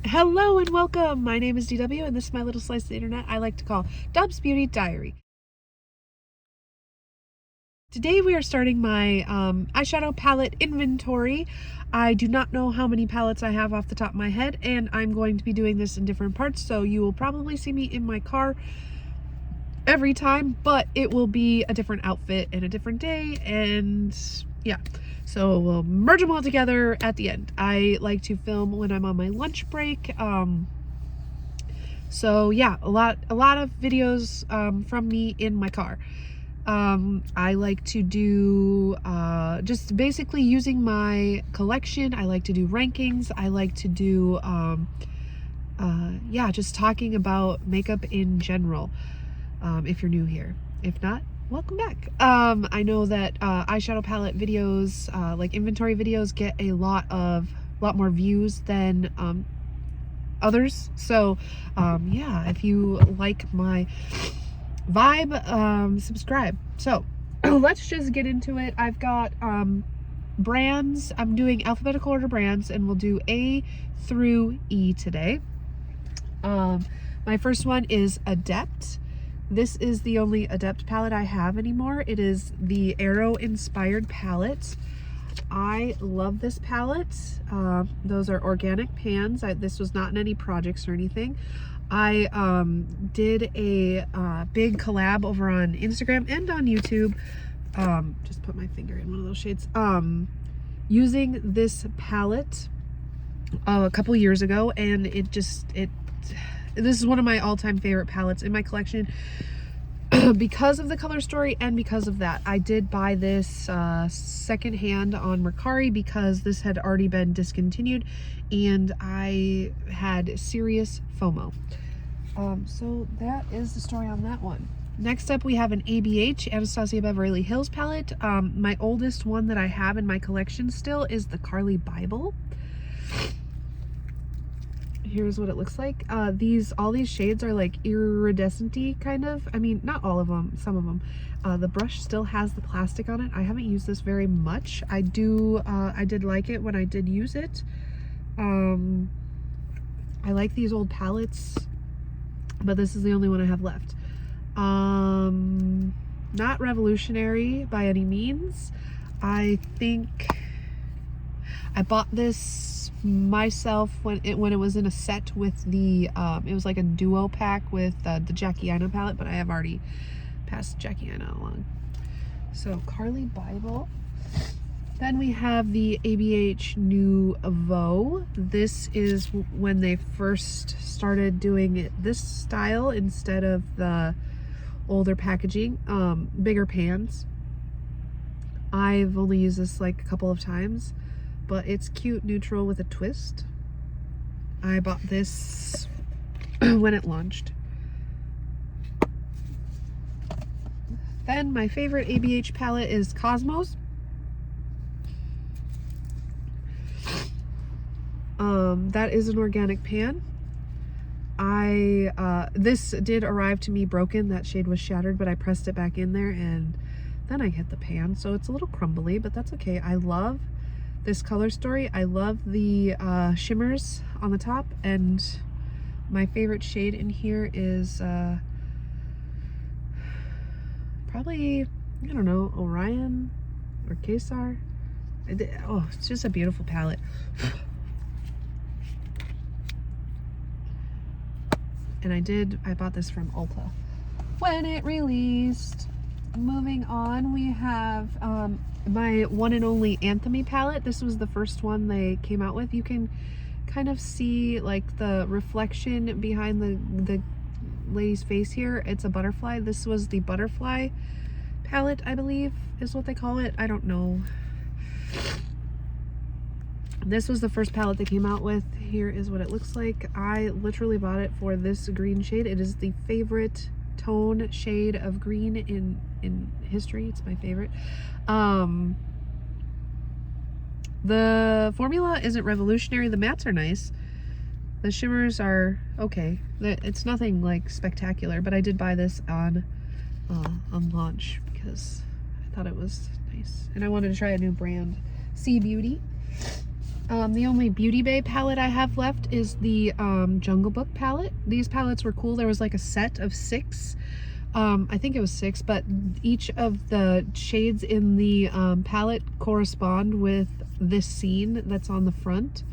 Hello and welcome. My name is DW and this is my little slice of the internet I like to call Dub's Beauty Diary. Today we are starting my eyeshadow palette inventory. I do not know how many palettes I have off the top of my head, and I'm going to be doing this in different parts, so you will probably see me in my car every time, but it will be a different outfit and a different day, and yeah. So we'll merge them all together at the end. I like to film when I'm on my lunch break. So yeah, a lot of videos from me in my car. I like to do just basically using my collection. I like to do rankings. I like to do yeah, just talking about makeup in general. If you're new here, if not, welcome back. I know that eyeshadow palette videos, like inventory videos, get a lot more views than others. So yeah, if you like my vibe, subscribe. So let's just get into it. I've got brands. I'm doing alphabetical order brands, and we'll do A through E today. My first one is Adept. This is the only Adept palette I have anymore. It is the Arrow inspired palette. I love this palette. Those are organic pans. This was not in any projects or anything. I did a big collab over on Instagram and on YouTube. Just put my finger in one of those shades. Using this palette a couple years ago, and this is one of my all-time favorite palettes in my collection because of the color story and because of that. I did buy this secondhand on Mercari because this had already been discontinued and I had serious FOMO. So that is the story on that one. Next up, we have an ABH, Anastasia Beverly Hills palette. My oldest one that I have in my collection still is the Carly Bible. Here's what it looks like. All these shades are like iridescent-y kind of. I mean, not all of them, some of them. The brush still has the plastic on it. I haven't used this very much. I did like it when I did use it. I like these old palettes, but this is the only one I have left. Not revolutionary by any means. I think I bought this myself when it was in a set with the it was like a duo pack with the Jackie Aina palette, but I have already passed Jackie Aina along. So Carly Bible. Then we have the ABH Nouveau. This is when they first started doing it this style instead of the older packaging, bigger pans. I've only used this like a couple of times, but it's cute neutral with a twist. I bought this when it launched. Then my favorite ABH palette is Cosmos. That is an organic pan. This did arrive to me broken. That shade was shattered, but I pressed it back in there and then I hit the pan, so it's a little crumbly, but that's okay. I love this color story. I love the shimmers on the top, and my favorite shade in here is probably, I don't know, Orion or Kesar. Oh, it's just a beautiful palette. And I bought this from Ulta when it released. Moving on, we have my one and only Anthony palette. This was the first one they came out with. You can kind of see like the reflection behind the lady's face here. It's a butterfly. This was the butterfly palette, I believe is what they call it. I don't know. This was the first palette they came out with. Here is what it looks like. I literally bought it for this green shade. It is the favorite tone shade of green in history. It's my favorite. The formula isn't revolutionary. The mattes are nice. The shimmers are okay. It's nothing like spectacular, but I did buy this on launch because I thought it was nice and I wanted to try a new brand, Sea Beauty. The only Beauty Bay palette I have left is the Jungle Book palette. These palettes were cool. There was like a set of 6. I think it was 6, but each of the shades in the palette correspond with this scene that's on the front.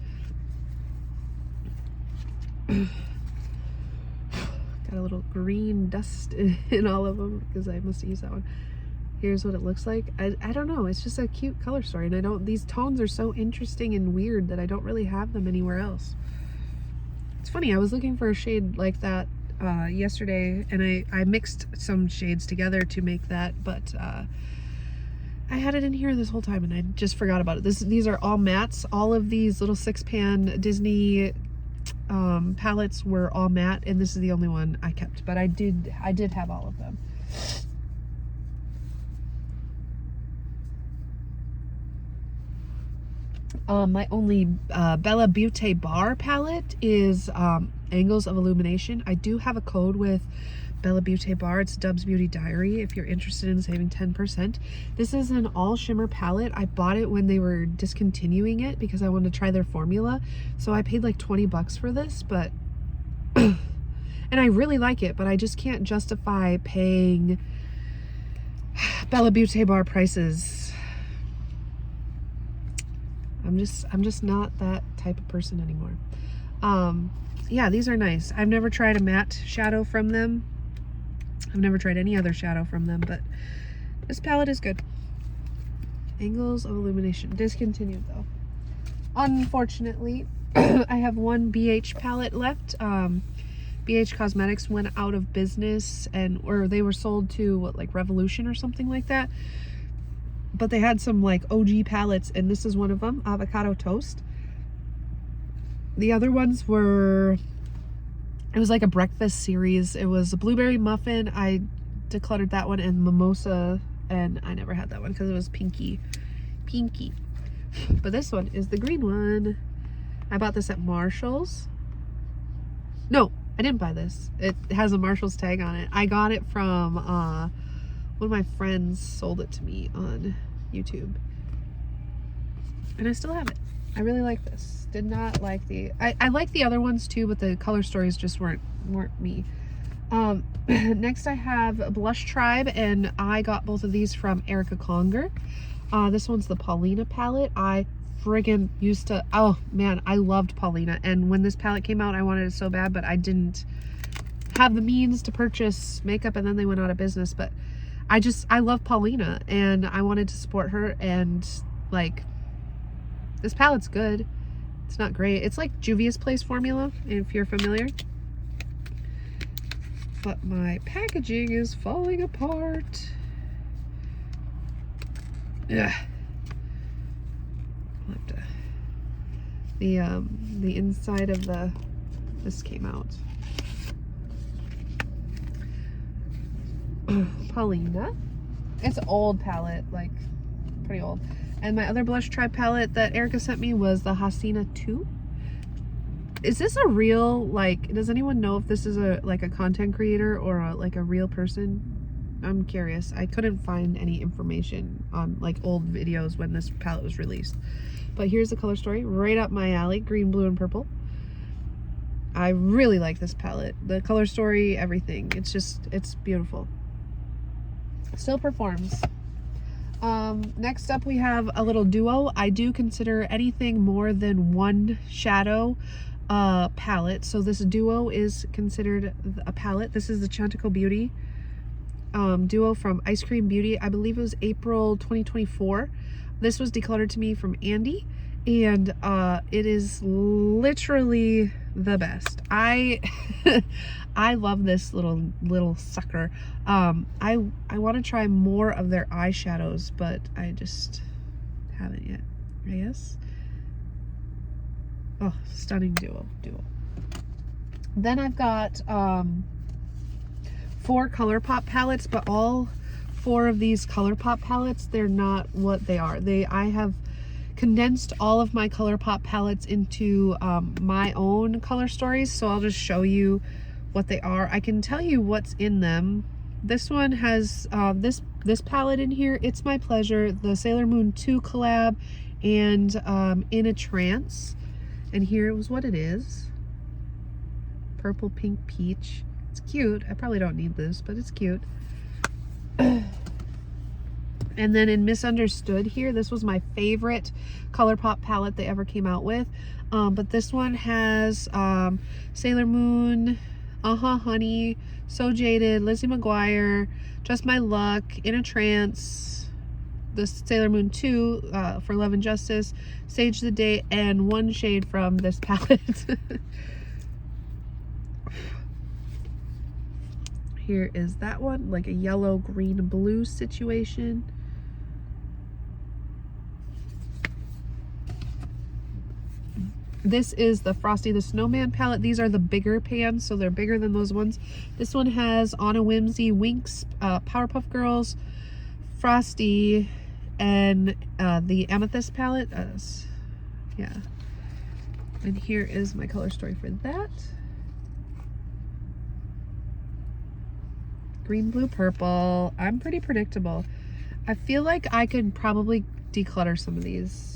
Got a little green dust in all of them because I must use that one. Here's what it looks like. I don't know, it's just a cute color story, and these tones are so interesting and weird that I don't really have them anywhere else. It's funny, I was looking for a shade like that yesterday, and I mixed some shades together to make that, but I had it in here this whole time and I just forgot about it. These are all mattes. All of these little 6-pan Disney palettes were all matte, and this is the only one I kept, but I did have all of them. My only Bella Beauty Bar palette is Angles of Illumination. I do have a code with Bella Beauty Bar. It's Dub's Beauty Diary if you're interested in saving 10%. This is an all shimmer palette. I bought it when they were discontinuing it because I wanted to try their formula. So I paid like 20 bucks for this, but and I really like it, but I just can't justify paying Bella Beauty Bar prices. I'm just not that type of person anymore. Yeah, these are nice. I've never tried a matte shadow from them. I've never tried any other shadow from them, but this palette is good. Angles of Illumination. Discontinued though. Unfortunately, I have one BH palette left. BH Cosmetics went out of business, or they were sold to what, like Revolution or something like that. But they had some like OG palettes, and this is one of them, Avocado Toast. The other ones were, it was like a breakfast series. It was a blueberry muffin. I decluttered that one, and mimosa, and I never had that one because it was pinky. But this one is the green one. I bought this at Marshall's. No, I didn't buy this. It has a Marshall's tag on it. I got it from one of my friends sold it to me on YouTube, and I still have it. I really like this. Did not like I like the other ones too, but the color stories just weren't me. Next I have Blush Tribe, and I got both of these from Erica Conger. This one's the Paulina palette. I friggin' used to, oh man, I loved Paulina, and when this palette came out I wanted it so bad, but I didn't have the means to purchase makeup, and then they went out of business. But I love Paulina, and I wanted to support her, and like, this palette's good. It's not great. It's like Juvia's Place formula, if you're familiar. But my packaging is falling apart. Yeah. I'll have to, the inside of this came out. Paulina. It's an old palette, like pretty old. And my other Blush Tribe palette that Erica sent me was the Hasina 2. Is this a real, like, does anyone know if this is a content creator or a real person? I'm curious. I couldn't find any information on like old videos when this palette was released. But here's the color story, right up my alley, green, blue, and purple. I really like this palette. The color story, everything. It's beautiful. Still performs. Next up we have a little duo. I do consider anything more than one shadow palette. So this duo is considered a palette. This is the Chantico Beauty duo from Ice Cream Beauty. I believe it was April 2024. This was decluttered to me from Andy, and it is literally the best. I love this little sucker. I want to try more of their eyeshadows, but I just haven't yet, I guess. Oh, stunning duo. Then I've got 4 Colourpop palettes, but all 4 of these Colourpop palettes, they're not what they are. I have condensed all of my Colourpop palettes into my own color stories, so I'll just show you what they are. I can tell you what's in them. This one has this palette in here, It's My Pleasure, the Sailor Moon 2 collab, and In a Trance. And here was what it is. Purple, pink, peach. It's cute. I probably don't need this, but it's cute. And then in Misunderstood here, this was my favorite Colourpop palette they ever came out with. But this one has Sailor Moon, Honey, So Jaded, Lizzie McGuire, Just My Luck, In a Trance, the Sailor Moon 2 for Love and Justice, Sage the Day, and one shade from this palette. Here is that one, like a yellow, green, blue situation. This is the Frosty the Snowman palette. These are the bigger pans, so they're bigger than those ones. This one has On a Whimsy, Winx, Powerpuff Girls, Frosty, and the Amethyst palette. Yeah. And here is my color story for that. Green, blue, purple. I'm pretty predictable. I feel like I could probably declutter some of these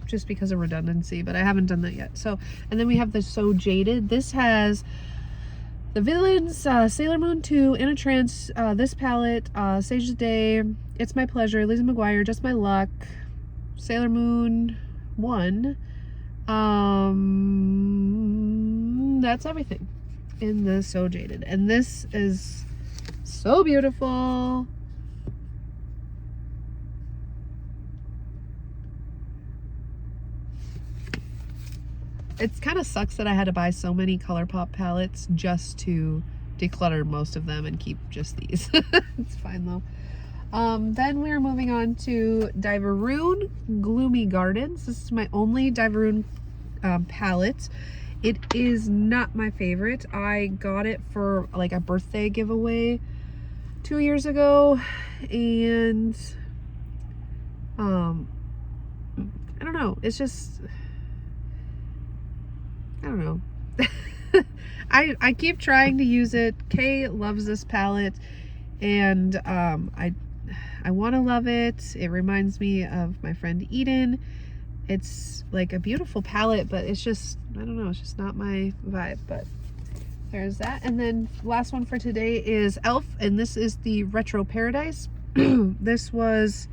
just because of redundancy, but I haven't done that yet. So, and then we have the So Jaded. This has the Villains, Sailor Moon 2, In a Trance, this palette, Sage the Day, It's My Pleasure, Lizzie McGuire, Just My Luck, Sailor Moon 1. That's everything in the So Jaded. And this is so beautiful. It kind of sucks that I had to buy so many Colourpop palettes just to declutter most of them and keep just these. It's fine though. Then we're moving on to Diveroon Gloomy Gardens. This is my only Diveroon palette. It is not my favorite. I got it for like a birthday giveaway 2 years ago, and I don't know. It's just, I don't know. I keep trying to use it. Kay loves this palette, and I want to love it. It reminds me of my friend Eden. It's like a beautiful palette, but it's just, I don't know, it's just not my vibe. But there's that. And then last one for today is Elf, and this is the Retro Paradise. This was,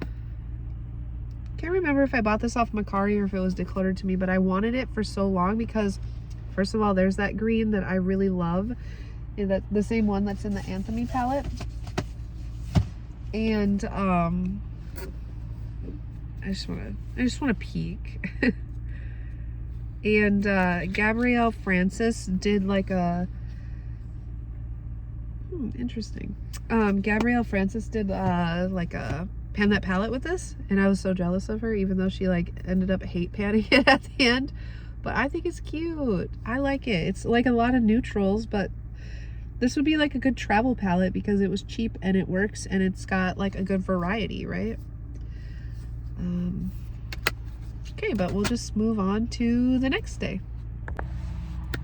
can't remember if I bought this off Macari or if it was decluttered to me, but I wanted it for so long because, first of all, there's that green that I really love, that the same one that's in the Anthony palette. And I just want to peek. And Gabrielle Francis did like a interesting. Gabrielle Francis did like a pan that palette with this, and I was so jealous of her, even though she like ended up hate panning it at the end. But I think it's cute. I like it. It's like a lot of neutrals, but this would be like a good travel palette because it was cheap and it works and it's got like a good variety, right? Okay, but we'll just move on to the next day.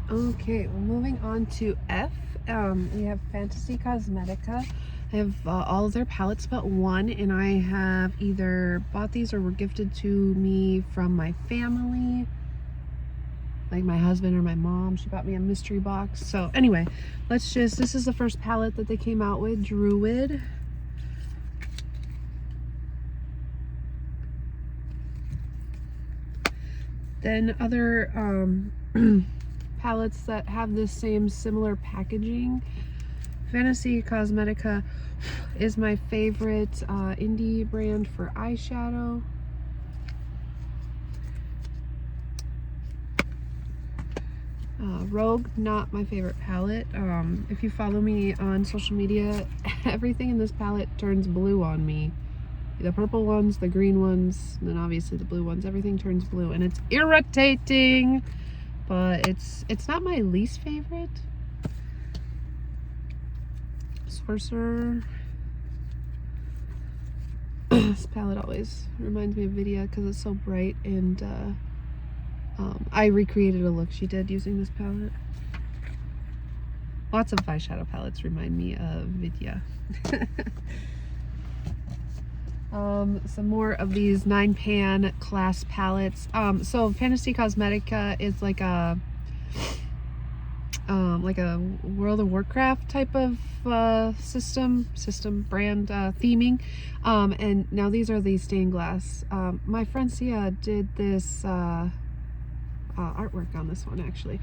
Okay, we're moving on to F. We have Fantasy Cosmetica. I have all of their palettes but one, and I have either bought these or were gifted to me from my family, like my husband or my mom. She bought me a mystery box. So anyway, let's just, this is the first palette that they came out with, Druid. Then other palettes that have this same similar packaging. Fantasy Cosmetica is my favorite indie brand for eyeshadow. Rogue, not my favorite palette. If you follow me on social media, everything in this palette turns blue on me. The purple ones, the green ones, and then obviously the blue ones. Everything turns blue, and it's irritating. But it's not my least favorite. Sorcerer. This palette always reminds me of Vidya because it's so bright, and I recreated a look she did using this palette. Lots of eyeshadow palettes remind me of Vidya. Some more of these 9-pan class palettes. So Fantasy Cosmetica is like a World of Warcraft type of system brand theming, and now these are the stained glass. My friend Sia did this artwork on this one actually.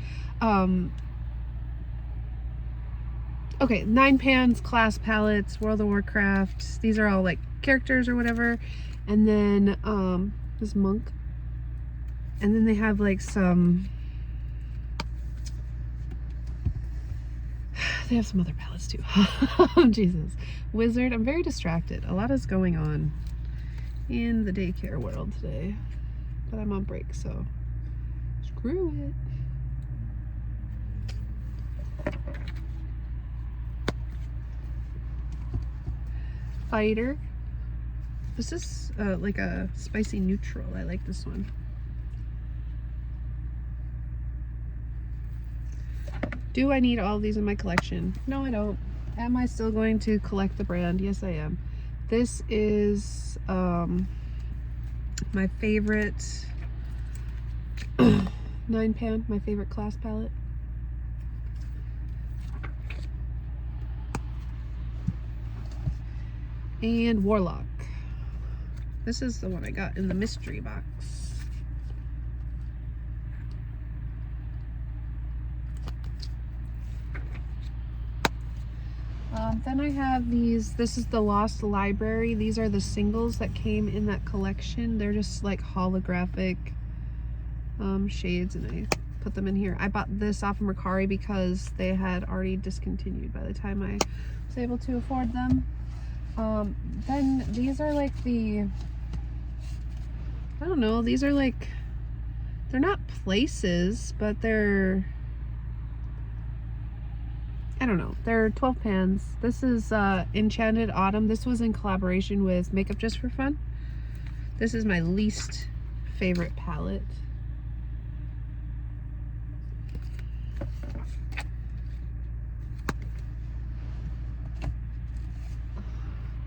Okay, 9 pans, class palettes, World of Warcraft. These are all like characters or whatever. And then this monk. And then they have like some, they have some other palettes too. Jesus. Wizard. I'm very distracted. A lot is going on in the daycare world today. But I'm on break, so screw it. Fighter. This is like a spicy neutral. I like this one. Do I need all of these in my collection? No, I don't. Am I still going to collect the brand? Yes, I am. This is my favorite 9-pan, my favorite class palette. And Warlock. This is the one I got in the mystery box. Then I have these. This is the Lost Library. These are the singles that came in that collection. They're just like holographic shades, and I put them in here. I bought this off of Mercari because they had already discontinued by the time I was able to afford them. Then these are like the, I don't know, these are like, they're not places, but they're, I don't know, they're 12 pans. This is Enchanted Autumn. This was in collaboration with Makeup Just for Fun. This is my least favorite palette.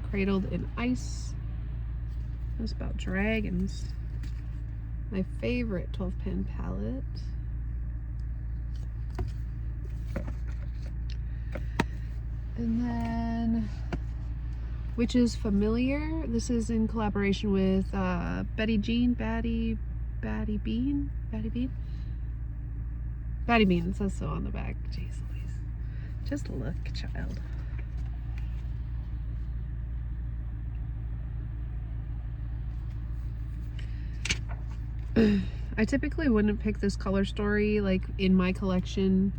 Cradled in Ice. It's about dragons. My favorite 12-pan palette. And then Witch's Familiar. This is in collaboration with Betty Bean. It says so on the back. Jeez Louise. Just look, child. I typically wouldn't pick this color story like in my collection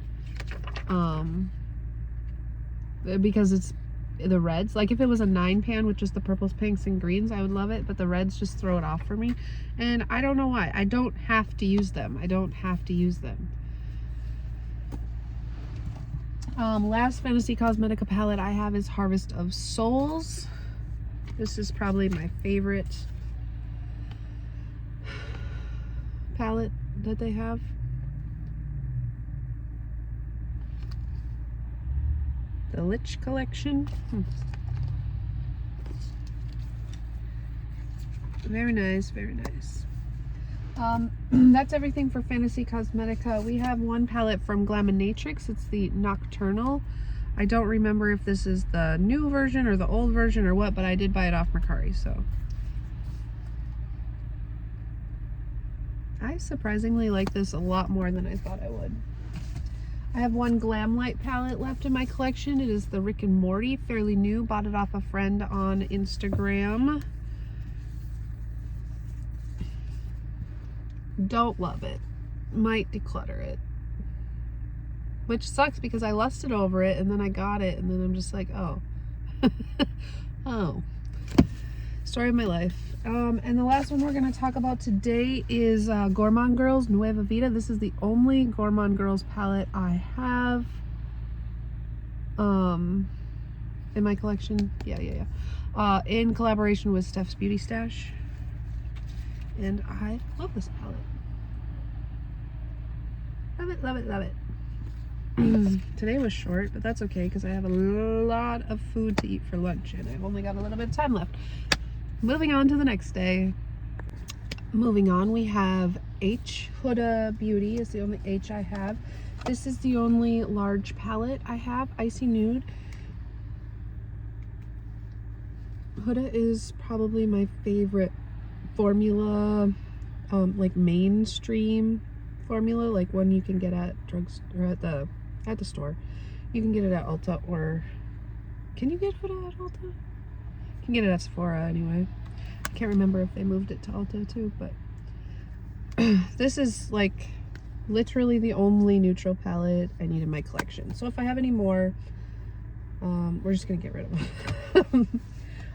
because it's the reds. Like if it was a 9-pan with just the purples, pinks, and greens, I would love it, but the reds just throw it off for me, and I don't know why. I don't have to use them. Last Fantasy Cosmetica palette I have is Harvest of Souls. This is probably my favorite palette that they have. The Lich collection. Very nice, very nice. That's everything for Fantasy Cosmetica. We have one palette from Glaminatrix. It's the Nocturnal. I don't remember if this is the new version or the old version or what, but I did buy it off Mercari, so. I surprisingly like this a lot more than I thought I would. I have one Glamlight palette left in my collection. It is the Rick and Morty, fairly new. Bought it off a friend on Instagram. Don't love it. Might declutter it. Which sucks because I lusted over it and then I got it and then I'm just like, oh. Oh. Story of my life. And the last one we're going to talk about today is Gourmand Girls Nueva Vida. This is the only Gourmand Girls palette I have in my collection. Yeah. In collaboration with Steph's Beauty Stash. And I love this palette. Love it, love it, love it. Today was short, but that's okay because I have a lot of food to eat for lunch and I've only got a little bit of time left. moving on to the next day. Moving on, we have Huda Beauty is the only H I have. This is the only large palette I have, Icy Nude. Huda is probably my favorite formula, like mainstream formula, like one you can get at drugstore or at the store. You can get it at Ulta, or can you get Huda at Ulta? You can get it at Sephora anyway. I can't remember if they moved it to Ulta too, but this is like literally the only neutral palette I need in my collection. So if I have any more, we're just gonna get rid of them.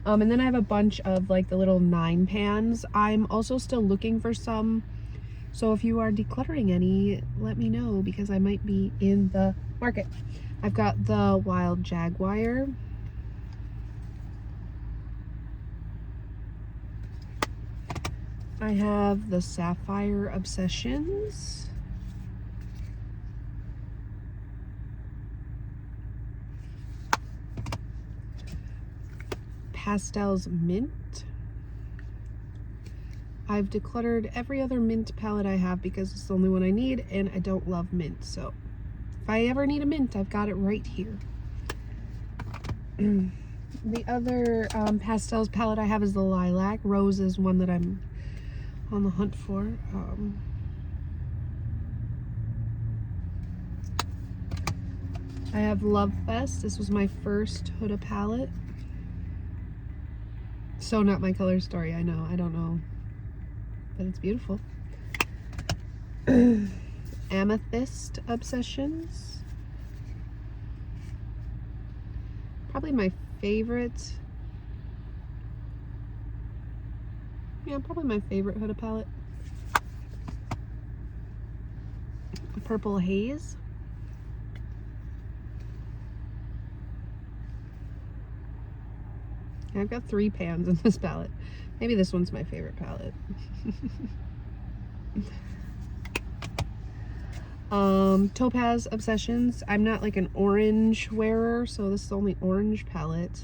And then I have a bunch of like the little 9 pans. I'm also still looking for some, so if you are decluttering any, let me know, because I might be in the market. I've got the Wild Jaguar. I have the Sapphire Obsessions. Pastels Mint. I've decluttered every other mint palette I have because it's the only one I need, and I don't love mint, so if I ever need a mint, I've got it right here. The other pastels palette I have is the Lilac. Rose is one that I'm on the hunt for. I have Love Fest. This was my first Huda palette. So not my color story, I know. I don't know, but it's beautiful. Amethyst Obsessions. Probably my favorite. Yeah, probably my favorite Huda palette. Purple Haze. I've got 3 pans in this palette. Maybe this one's my favorite palette. Topaz Obsessions. I'm not like an orange wearer, so this is the only orange palette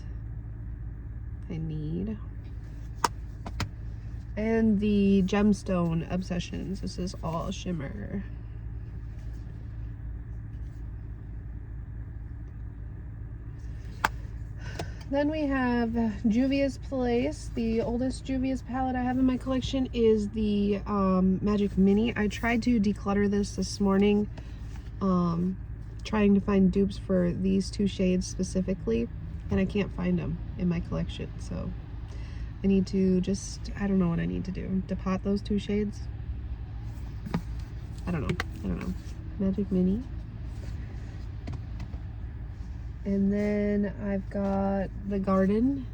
I need. And the Gemstone Obsessions. This is all shimmer. Then we have Juvia's Place. The oldest Juvia's palette I have in my collection is the Magic Mini. I tried to declutter this morning, trying to find dupes for these 2 shades specifically, and I can't find them in my collection. So I need to just, I don't know what I need to do. Depot those 2 shades? I don't know. Magic Mini. And then I've got the Garden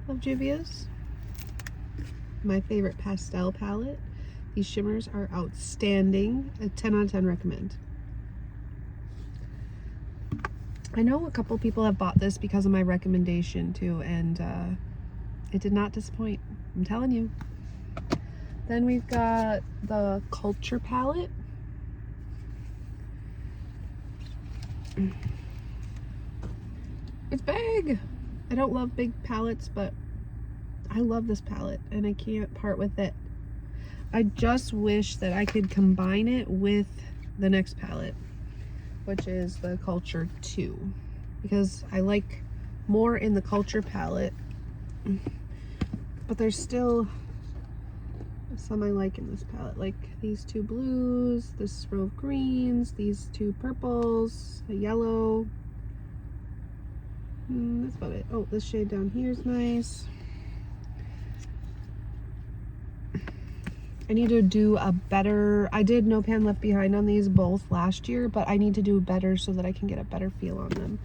of Juvia's. My favorite pastel palette. These shimmers are outstanding. A 10 out of 10 recommend. I know a couple people have bought this because of my recommendation too, and it did not disappoint. I'm telling you. Then we've got the Culture palette. It's big. I don't love big palettes, but I love this palette and I can't part with it. I just wish that I could combine it with the next palette, which is the Culture 2, because I like more in the Culture palette, but there's still some I like in this palette, like these 2 blues, this row of greens, these 2 purples, a yellow. That's about it. Oh, this shade down here is nice. I need to do a better, I did No Pan Left Behind on these both last year, but I need to do better so that I can get a better feel on them.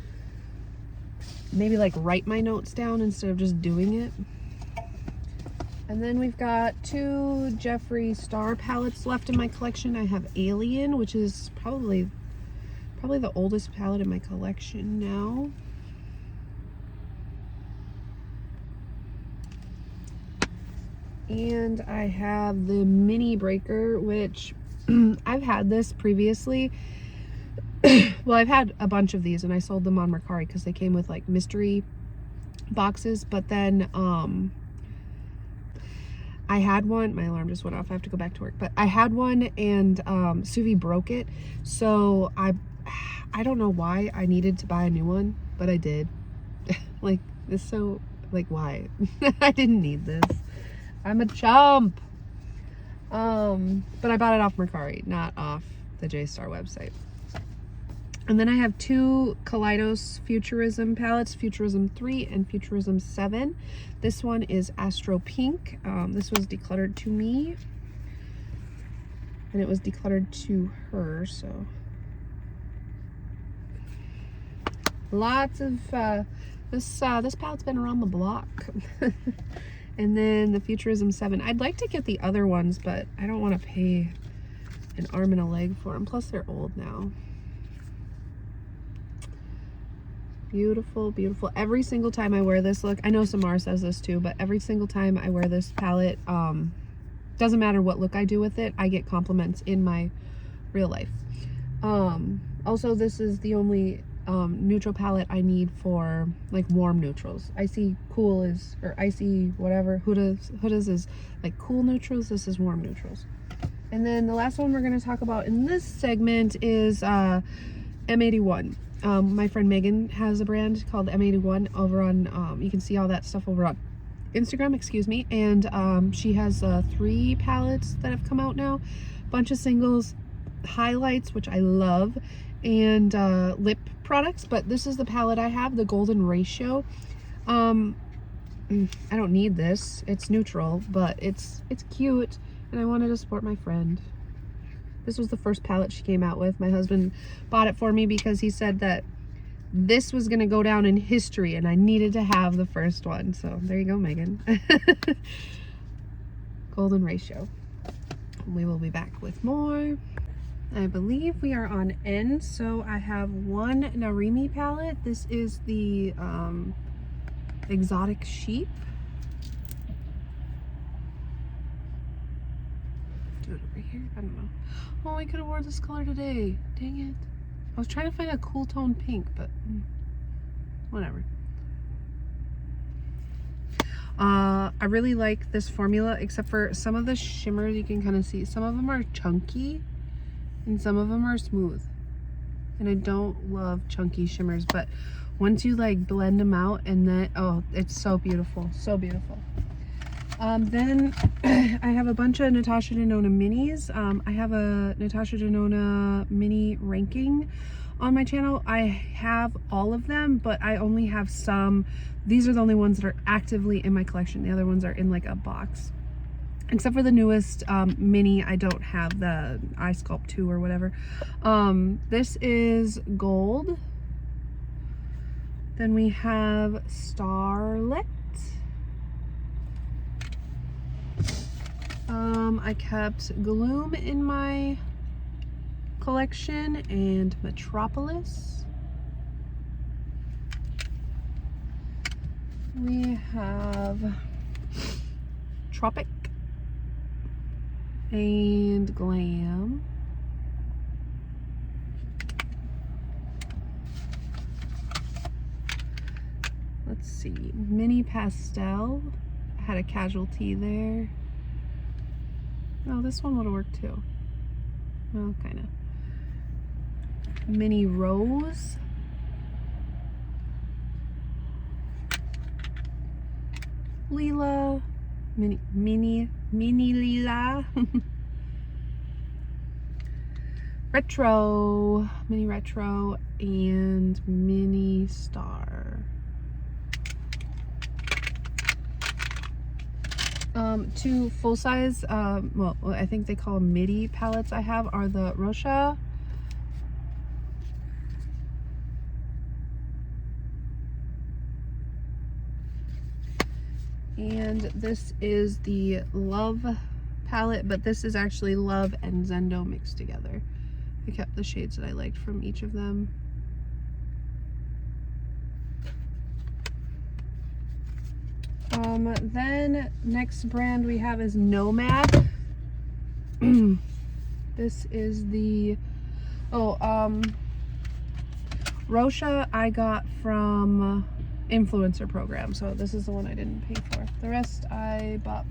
Maybe like write my notes down instead of just doing it. And then we've got 2 Jeffree Star palettes left in my collection. I have Alien, which is probably the oldest palette in my collection now. And I have the Mini Breaker, which I've had this previously. Well, I've had a bunch of these and I sold them on Mercari because they came with like mystery boxes, but then I had one, my alarm just went off, I have to go back to work, but I had one and Suvi broke it, so I don't know why I needed to buy a new one, but I did. Like, this so, like, why? I didn't need this. I'm a chump. But I bought it off Mercari, not off the JStar website. And then I have two Kaleidos Futurism palettes, Futurism 3 and Futurism 7. This one is Astro Pink. This was decluttered to me. And it was decluttered to her, so. Lots of, this palette's been around the block. And then the Futurism 7. I'd like to get the other ones, but I don't want to pay an arm and a leg for them. Plus, they're old now. Beautiful, beautiful. Every single time I wear this look, I know Samar says this too, but every single time I wear this palette, doesn't matter what look I do with it, I get compliments in my real life. Also, this is the only neutral palette I need for like warm neutrals. Icy Cool is, or Icy whatever, Huda's is like cool neutrals. This is warm neutrals. And then the last one we're going to talk about in this segment is M81. My friend Megan has a brand called M81 over on, you can see all that stuff over on Instagram, excuse me. And she has 3 palettes that have come out now, bunch of singles, highlights, which I love, and lip products. But this is the palette I have, the Golden Ratio. I don't need this, it's neutral, but it's cute, and I wanted to support my friend. This was the first palette she came out with. My husband bought it for me because he said that this was gonna go down in history and I needed to have the first one. So there you go, Megan. Golden Ratio. We will be back with more. I believe we are on end. So I have one Narimi palette. This is the Exotic Sheep. Do it over here. I don't know. Oh, I could have worn this color today. Dang it. I was trying to find a cool tone pink, but whatever. I really like this formula, except for some of the shimmers you can kind of see. Some of them are chunky and some of them are smooth. And I don't love chunky shimmers, but once you like blend them out and then, oh, it's so beautiful. So beautiful. Then I have a bunch of Natasha Denona minis. I have a Natasha Denona mini ranking on my channel. I have all of them, but I only have some. These are the only ones that are actively in my collection. The other ones are in like a box. Except for the newest mini, I don't have the Eye Sculpt 2 or whatever. This is gold. Then we have Starlet. I kept Gloom in my collection and Metropolis. We have Tropic and Glam. Let's see, Mini Pastel. I had a casualty there. Oh, this one would have worked too. Well, kind of. Mini Rose. Lila. Mini Lila. Retro. Mini Retro and Mini Star. Two full-size, well, I think they call them midi palettes I have are the Rocha and this is the Love palette, but this is actually Love and Zendo mixed together. I kept the shades that I liked from each of them. Then next brand we have is Nomad. This is the Rocha I got from influencer program, so this is the one I didn't pay for. The rest I bought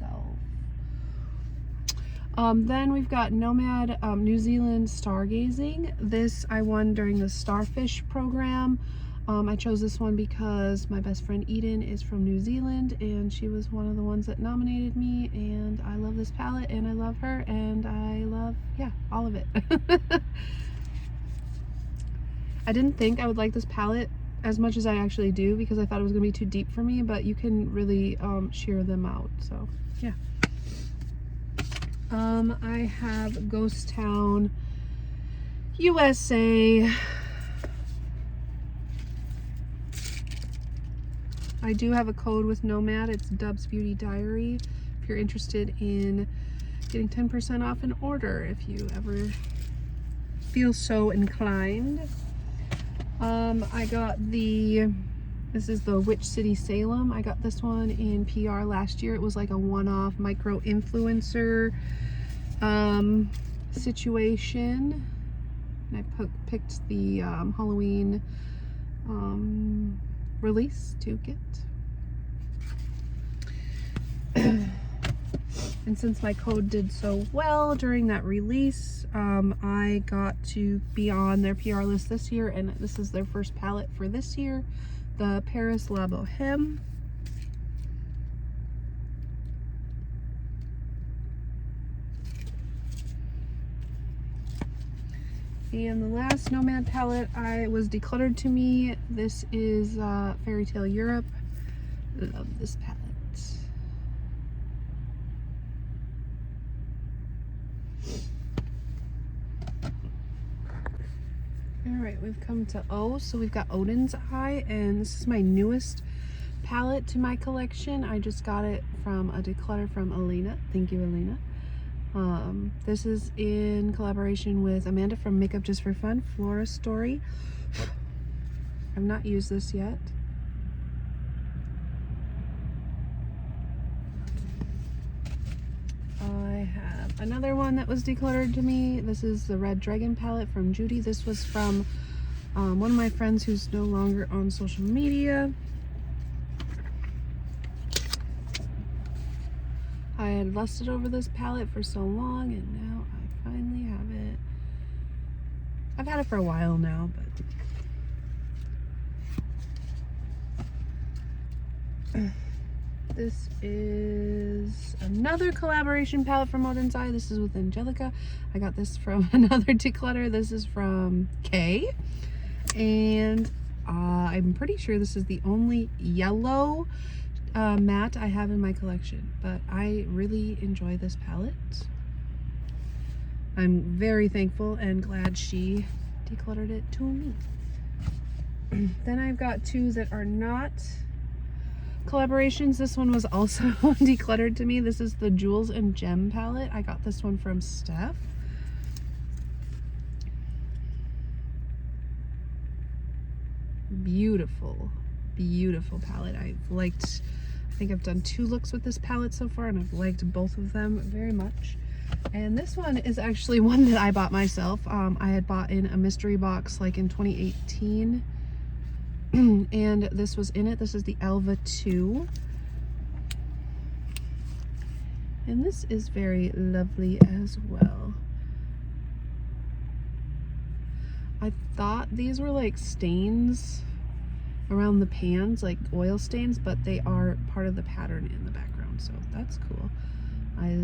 myself. Then we've got Nomad New Zealand Stargazing. This I won during the Starfish program. I chose this one because my best friend Eden is from New Zealand and she was one of the ones that nominated me, and I love this palette and I love her and I love, yeah, all of it. I didn't think I would like this palette as much as I actually do because I thought it was going to be too deep for me, but you can really sheer them out, so yeah. I have Ghost Town USA. I do have a code with Nomad. It's Dub's Beauty Diary. If you're interested in getting 10% off an order, if you ever feel so inclined. I got this is the Witch City Salem. I got this one in PR last year. It was like a one-off micro influencer situation. And I picked the Halloween release to get. And since my code did so well during that release, I got to be on their PR list this year, and this is their first palette for this year, the Paris La Boheme. And the last Nomad palette was decluttered to me. This is Fairy Tale Europe. I love this palette. Alright, we've come to O, so we've got Odin's Eye, and this is my newest palette to my collection. I just got it from a declutter from Elena. Thank you, Elena. This is in collaboration with Amanda from Makeup Just for Fun, Flora Story. I've not used this yet. I have another one that was decluttered to me. This is the Red Dragon palette from Judy. This was from one of my friends who's no longer on social media. I had lusted over this palette for so long, and now I finally have it. I've had it for a while now, but this is another collaboration palette from Odin's Eye. This is with Angelica. I got this from another declutter. This is from Kay, and I'm pretty sure this is the only yellow matte I have in my collection, but I really enjoy this palette. I'm very thankful and glad she decluttered it to me. Then I've got two that are not collaborations. This one was also decluttered to me. This is the Jewels and Gem palette. I got this one from Steph. Beautiful, beautiful palette. I think I've done 2 looks with this palette so far, and I've liked both of them very much. And this one is actually one that I bought myself. I had bought in a mystery box like in 2018, and this was in it. This is the Elva 2, and this is very lovely as well. I thought these were like stains around the pans, like oil stains, but they are part of the pattern in the background, so that's cool. I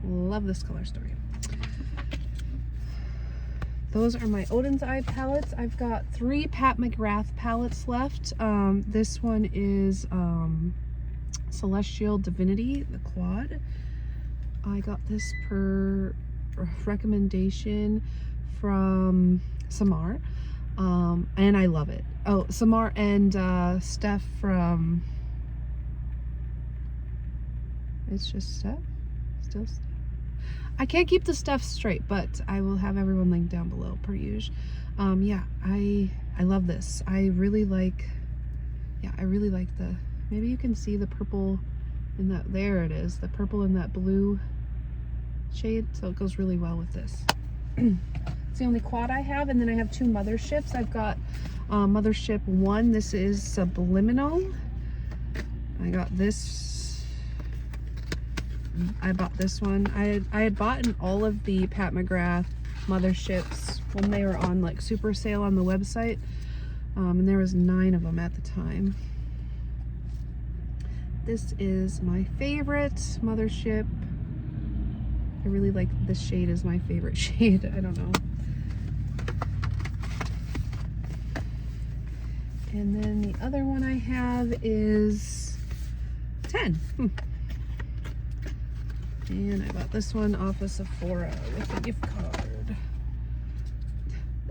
love this color story. Those are my Odin's Eye palettes. I've got 3 Pat McGrath palettes left. This one is Celestial Divinity, the quad. I got this per recommendation from Samar, and I love it. Oh, Samar and Steph from, it's just Steph? Still Steph? I can't keep the Steph straight, but I will have everyone linked down below per usual. Yeah, I love this. I really like, yeah, I really like the, maybe you can see the purple in that, there it is, the purple in that blue shade, so it goes really well with this. It's the only quad I have, and then I have 2 motherships. I've got Mothership 1. This is Subliminal. I got this I bought this one. I had bought in all of the Pat McGrath motherships when they were on like super sale on the website, and there was 9 of them at the time. This is my favorite mothership. I really like this shade, is my favorite shade. I don't know. And then the other one I have is 10. And I bought this one off of Sephora with a gift card.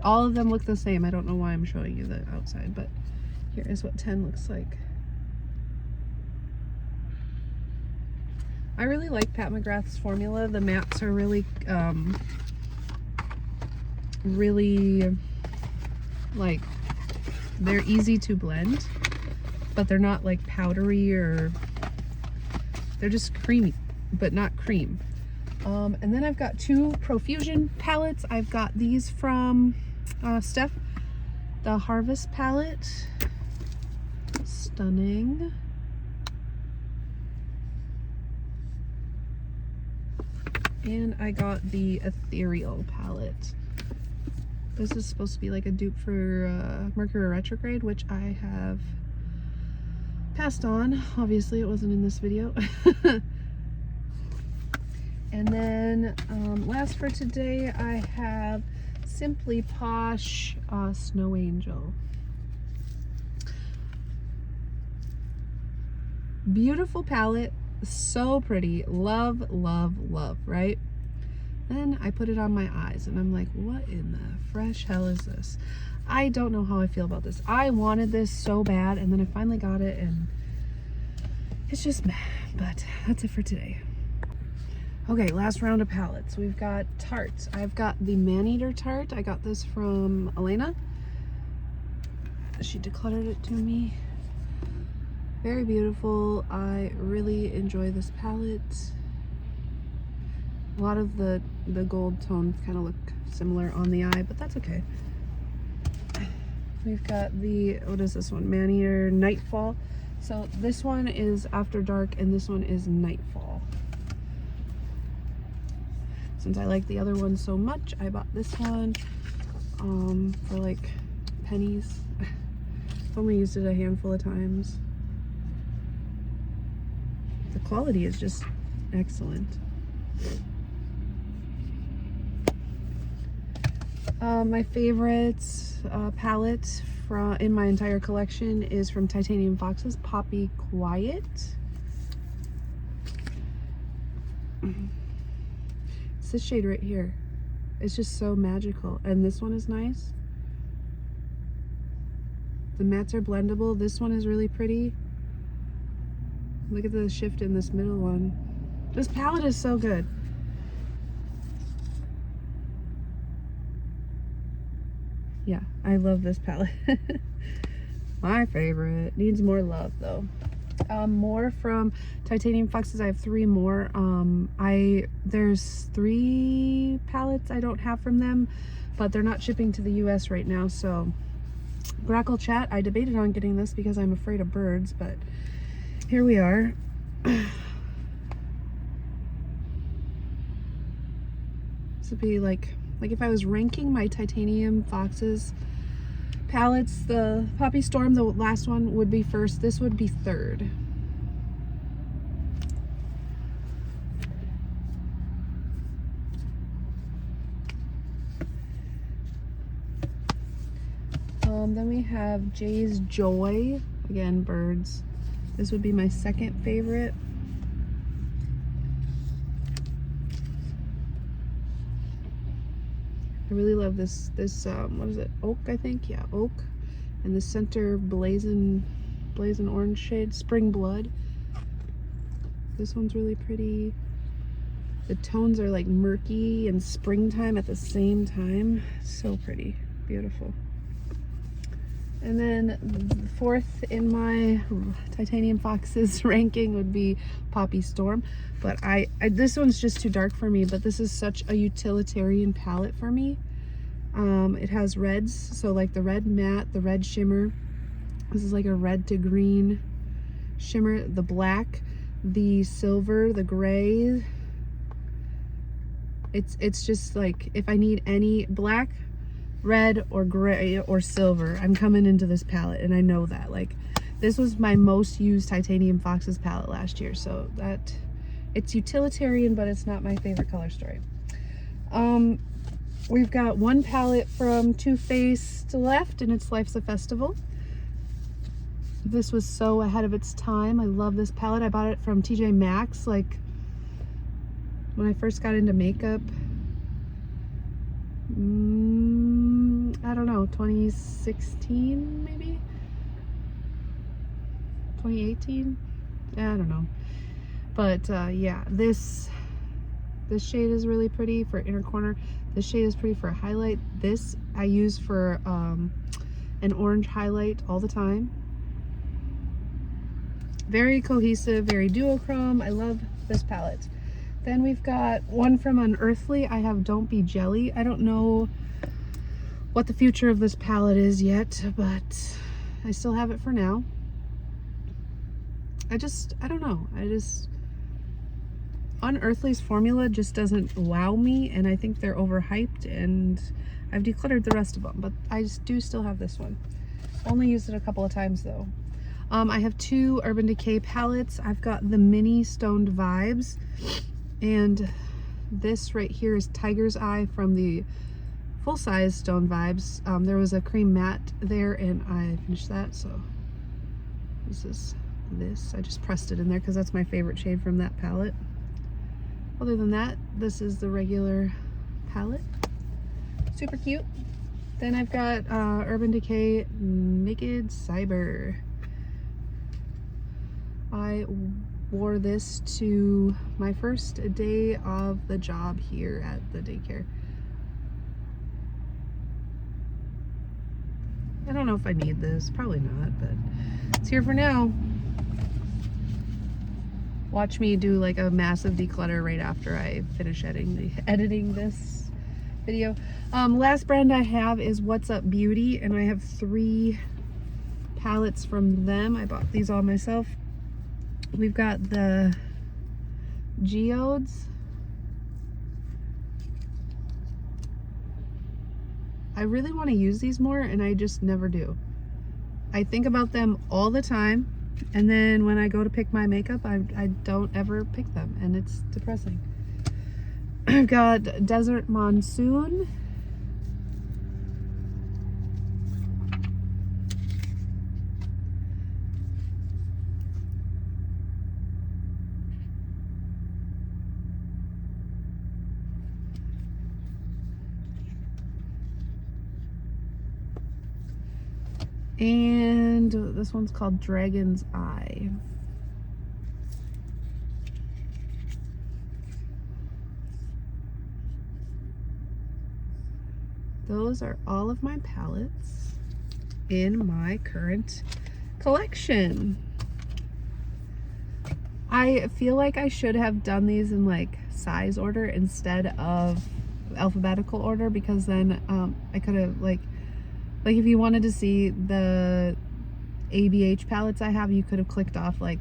All of them look the same. I don't know why I'm showing you the outside, but here is what 10 looks like. I really like Pat McGrath's formula. The mattes are really, like, they're easy to blend, but they're not like powdery, or they're just creamy, but not cream. And then I've got 2 Profusion palettes. I've got these from Steph, the Harvest palette. Stunning. And I got the Ethereal palette. This is supposed to be like a dupe for Mercury retrograde, which I have passed on. Obviously it wasn't in this video. And then last for today, I have Simply Posh Snow Angel. Beautiful palette, so pretty. Love, love, love, right? Then I put it on my eyes and I'm like, what in the fresh hell is this? I don't know how I feel about this. I wanted this so bad, and then I finally got it, and it's just meh. But that's it for today. Okay, last round of palettes. We've got tarts. I've got the Maneater tart. I got this from Elena. She decluttered it to me. Very beautiful. I really enjoy this palette. A lot of the gold tones kind of look similar on the eye, but that's okay. We've got the, what is this one? Maneater Nightfall. So this one is After Dark and this one is Nightfall. Since I like the other one so much, I bought this one for like pennies. I've only used it a handful of times. The quality is just excellent. My favorite palette in my entire collection is from Titanium Fox's Poppy Quiet. It's this shade right here. It's just so magical. And this one is nice. The mattes are blendable. This one is really pretty. Look at the shift in this middle one. This palette is so good. Yeah, I love this palette. My favorite. Needs more love though. More from Titanium Foxes. I have 3 more. There's 3 palettes I don't have from them, but they're not shipping to the US right now. So Grackle Chat, I debated on getting this because I'm afraid of birds, but here we are. This would be like if I was ranking my Titanium Foxes palettes, the Poppy Storm, the last one, would be first. This would be third. Then we have Jay's Joy. Again, birds. This would be my second favorite. I really love this what is it, oak, I think? Yeah, oak. And the center blazing orange shade, Spring Blood. This one's really pretty. The tones are like murky and springtime at the same time. So pretty, beautiful. And then fourth in my Titanium Foxes ranking would be Poppy Storm. But this one's just too dark for me, but this is such a utilitarian palette for me. It has reds, so like the red matte, the red shimmer. This is like a red to green shimmer. The black, the silver, the gray. It's just like, if I need any black, red, or gray, or silver, I'm coming into this palette, and I know that. Like, this was my most used Titanium Foxes palette last year, so that, it's utilitarian, but it's not my favorite color story. We've got one palette from Too Faced left, and it's Life's a Festival. This was so ahead of its time. I love this palette. I bought it from TJ Maxx, like, when I first got into makeup. I don't know, 2016 maybe? 2018? I don't know. But yeah, this shade is really pretty for inner corner. This shade is pretty for a highlight. This I use for an orange highlight all the time. Very cohesive, very duochrome. I love this palette. Then we've got one from Unearthly. I have Don't Be Jelly. I don't know what the future of this palette is yet, but I still have it for now. I don't know. Unearthly's formula just doesn't wow me, and I think they're overhyped, and I've decluttered the rest of them, but I do still have this one. Only used it a couple of times though. I have two Urban Decay palettes. I've got the mini Stoned Vibes, and this right here is Tiger's Eye from the full-size Stoned Vibes. There was a cream matte there, and I finished that, so this is this. I just pressed it in there because that's my favorite shade from that palette. Other than that, this is the regular palette. Super cute. Then I've got Urban Decay Naked Cyber. I wore this to my first day of the job here at the daycare. I don't know if I need this, probably not, but it's here for now. Watch me do like a massive declutter right after I finish editing this video. Last brand I have is What's Up Beauty, and I have 3 palettes from them. I bought these all myself. We've got the Geodes. I really want to use these more, and I just never do. I think about them all the time, and then when I go to pick my makeup, I don't ever pick them, and it's depressing. I've got Desert Monsoon. And this one's called Dragon's Eye. Those are all of my palettes in my current collection. I feel like I should have done these in like size order instead of alphabetical order, because then I could have like if you wanted to see the ABH palettes I have, you could have clicked off like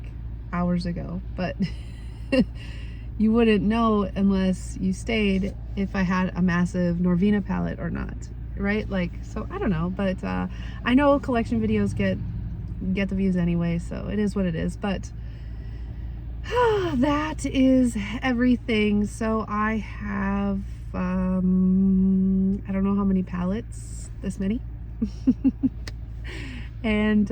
hours ago, but you wouldn't know unless you stayed if I had a massive Norvina palette or not, right? Like, so I don't know, but I know collection videos get the views anyway, so it is what it is. But that is everything. So I have I don't know how many palettes, this many. And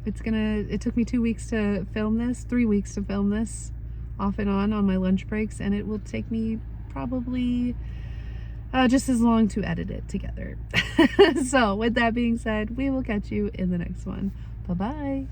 it took me 2 weeks to film this, 3 weeks to film this, off and on my lunch breaks, and it will take me probably just as long to edit it together. So with that being said, we will catch you in the next one. Bye bye.